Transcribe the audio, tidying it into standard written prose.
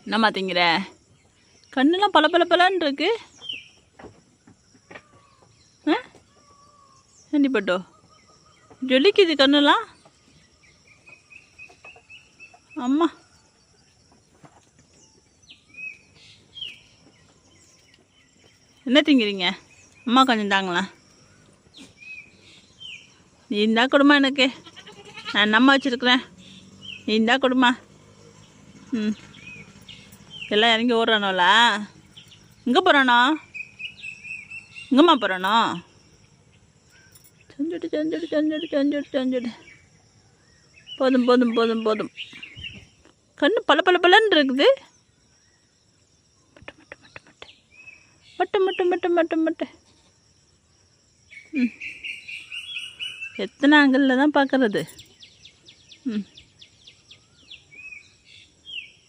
என்னம்மா திங்கிற? கண்ணெல்லாம் பல பல பலன்னு இருக்கு. ஏண்டிப்பட்டோ ஜொலிக்குது கண்ணெல்லாம். அம்மா என்ன திங்கிறீங்க? அம்மா கொஞ்சம் தாங்களா. நீ இந்தா கொடுமா, எனக்கு நான் நம்ம வச்சுருக்குறேன். நீ இந்தா கொடுமா. எல்லாம் இறங்கி ஓடுறானோலா? எங்கே போகிறானோ? எங்கம்மா போகிறானோ? செஞ்சுட்டு செஞ்சுட்டு செஞ்சுட்டு செஞ்சுட்டு செஞ்சுட்டு போதும் போதும் போதும் போதும். கண்ணு பல பல பலன்னு இருக்குது. மட்டு மட்டு மட்டு மட்டு மட்டு. எத்தனை ஆங்கிளில் தான் பார்க்குறது?